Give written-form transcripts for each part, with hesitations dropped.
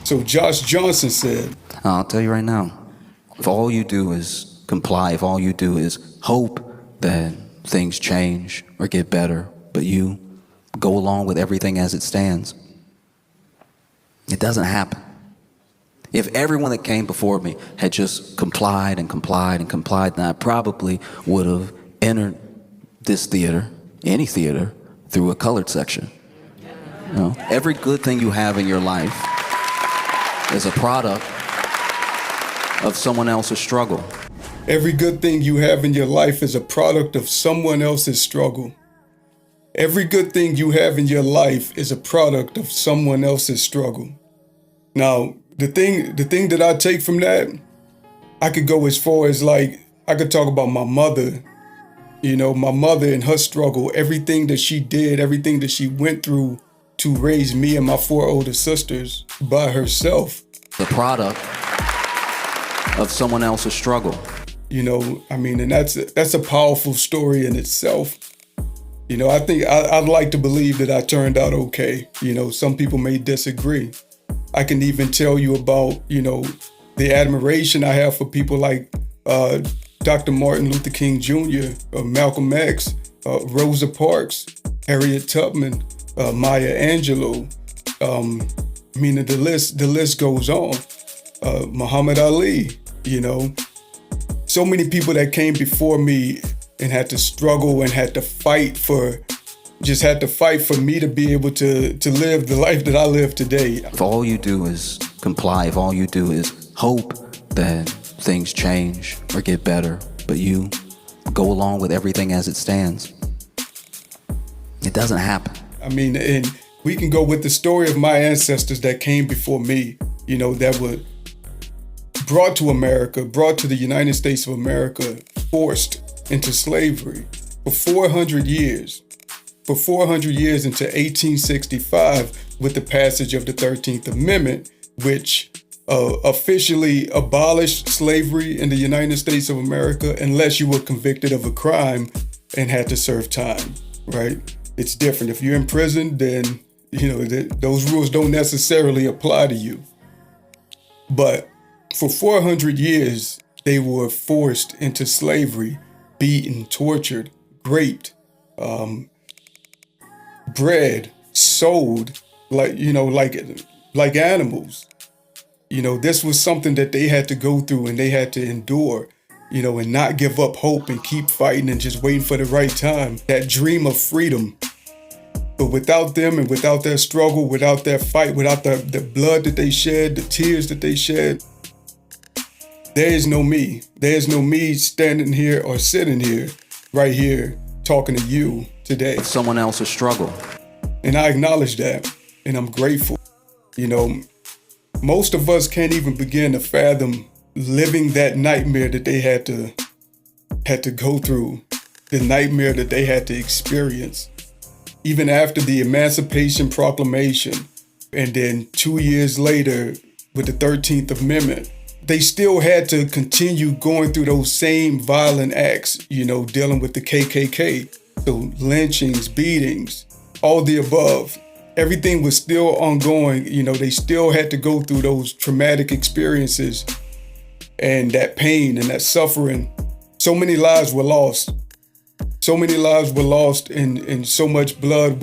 So Josh Johnson said, I'll tell you right now, if all you do is comply, if all you do is hope that things change or get better, but you go along with everything as it stands, it doesn't happen. If everyone that came before me had just complied and complied and complied, then I probably would have entered this theater, any theater, through a colored section. You know, every good thing you have in your life is a product of someone else's struggle. every good thing you have in your life is a product of someone else's struggle. Every good thing you have in your life is a product of someone else's struggle. Now, the thing that I take from that, I could go as far as I could talk about my mother. You know, my mother and her struggle, everything that she did, everything that she went through to raise me and my 4 older sisters by herself. The product of someone else's struggle. You know, I mean, and that's a powerful story in itself. You know, I think I'd like to believe that I turned out okay. You know, some people may disagree. I can even tell you about, you know, the admiration I have for people like Dr. Martin Luther King Jr., Malcolm X, Rosa Parks, Harriet Tubman, Maya Angelou. I mean, the list goes on. Muhammad Ali, you know. So many people that came before me and had to struggle and had to fight for me to be able to live the life that I live today. If all you do is comply, if all you do is hope that things change or get better, but you go along with everything as it stands, it doesn't happen. I mean, and we can go with the story of my ancestors that came before me, you know, that were brought to the United States of America, forced into slavery for 400 years. For 400 years into 1865 with the passage of the 13th Amendment, which officially abolished slavery in the United States of America unless you were convicted of a crime and had to serve time, right? It's different. If you're in prison, then, you know, those rules don't necessarily apply to you. But for 400 years, they were forced into slavery, beaten, tortured, raped, bred, sold like animals. You know, this was something that they had to go through and they had to endure, you know, and not give up hope and keep fighting and just waiting for the right time. That dream of freedom. But without them and without their struggle, without their fight, without the blood that they shed, the tears that they shed, there is no me. There is no me standing here or sitting here, right here, talking to you today. It's someone else's struggle. And I acknowledge that, and I'm grateful. You know, most of us can't even begin to fathom living that nightmare that they had to go through, the nightmare that they had to experience. Even after the Emancipation Proclamation, and then 2 years later with the 13th Amendment, they still had to continue going through those same violent acts, you know, dealing with the KKK. So lynchings, beatings, all the above. Everything was still ongoing. You know, they still had to go through those traumatic experiences and that pain and that suffering. So many lives were lost. So many lives were lost and so much blood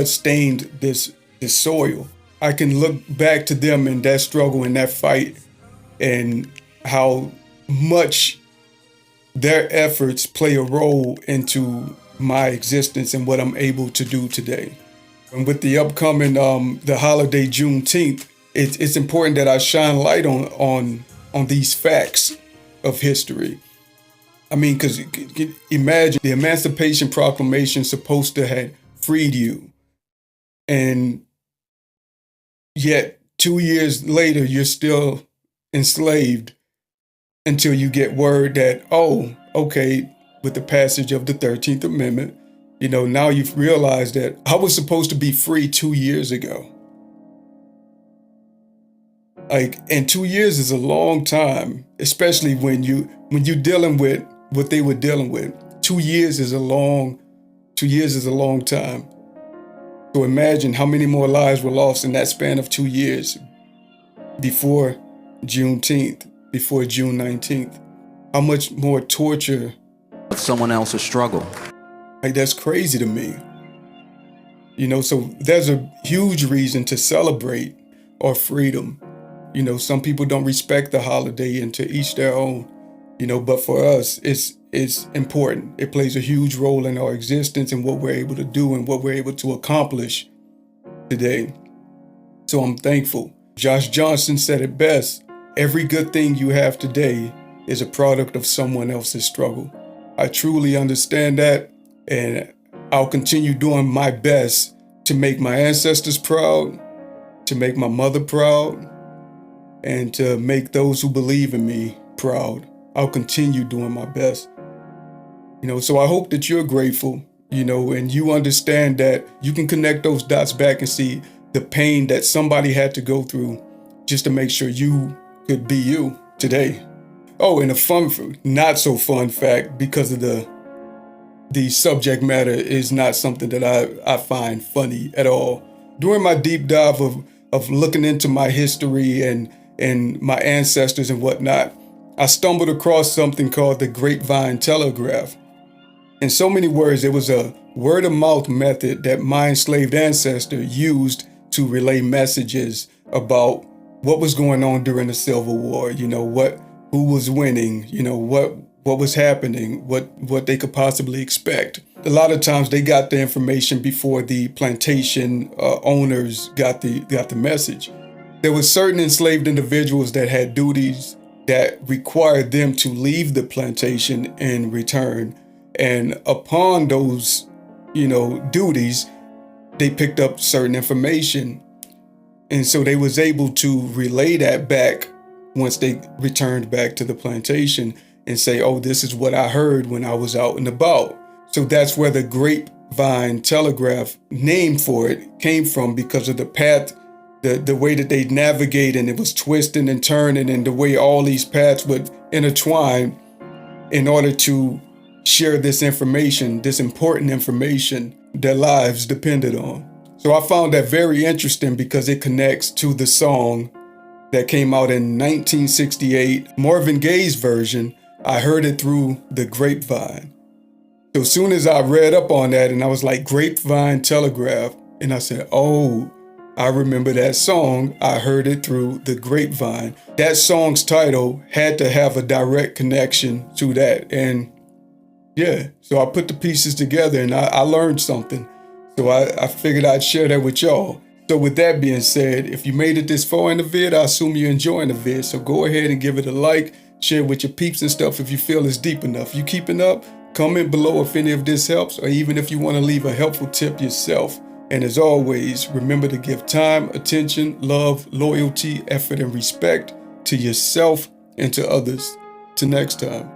stained this soil. I can look back to them in that struggle and that fight and how much their efforts play a role into my existence and what I'm able to do today. And with the upcoming the holiday Juneteenth, it's important that I shine light on these facts of history. I mean, because imagine the Emancipation Proclamation supposed to have freed you, and yet 2 years later you're still enslaved until you get word that, oh, okay, with the passage of the 13th Amendment, you know, now you've realized that I was supposed to be free 2 years ago. And 2 years is a long time, especially when you're dealing with what they were dealing with. 2 years is a long time. So imagine how many more lives were lost in that span of 2 years before Juneteenth, before June 19th. How much more torture. Of someone else's struggle. Like, that's crazy to me. So there's a huge reason to celebrate our freedom. Some people don't respect the holiday, and to each their own. But for us, it's important. It plays a huge role in our existence and what we're able to do and what we're able to accomplish today. So I'm thankful. Josh Johnson said it best. Every good thing you have today is a product of someone else's struggle. I truly understand that, and I'll continue doing my best to make my ancestors proud, to make my mother proud, and to make those who believe in me proud. I'll continue doing my best. So I hope that you're grateful, and you understand that you can connect those dots back and see the pain that somebody had to go through just to make sure you could be you today. Oh, and a not so fun fact, because of the subject matter is not something that I find funny at all. During my deep dive of looking into my history and my ancestors and whatnot, I stumbled across something called the grapevine telegraph. In so many words, it was a word-of-mouth method that my enslaved ancestor used to relay messages about what was going on during the Civil War, who was winning, what was happening, what they could possibly expect. A lot of times they got the information before the plantation owners got the message. There were certain enslaved individuals that had duties that required them to leave the plantation and return. And upon those, duties, they picked up certain information. And so they was able to relay that back once they returned back to the plantation and say, oh, this is what I heard when I was out and about. So that's where the grapevine telegraph name for it came from, because of the path, the way that they navigate, and it was twisting and turning, and the way all these paths would intertwine in order to share this information, this important information their lives depended on. So I found that very interesting because it connects to the song that came out in 1968, Marvin Gaye's version. I heard it through the grapevine. So as soon as I read up on that, and I was like, grapevine telegraph, and I said, oh, I remember that song. I heard it through the grapevine. That song's title had to have a direct connection to that. And yeah, so I put the pieces together and I learned something. So I figured I'd share that with y'all. So with that being said, if you made it this far in the vid, I assume you're enjoying the vid. So go ahead and give it a like, share it with your peeps and stuff if you feel it's deep enough. You keeping up? Comment below if any of this helps, or even if you want to leave a helpful tip yourself. And as always, remember to give time, attention, love, loyalty, effort, and respect to yourself and to others. Till next time.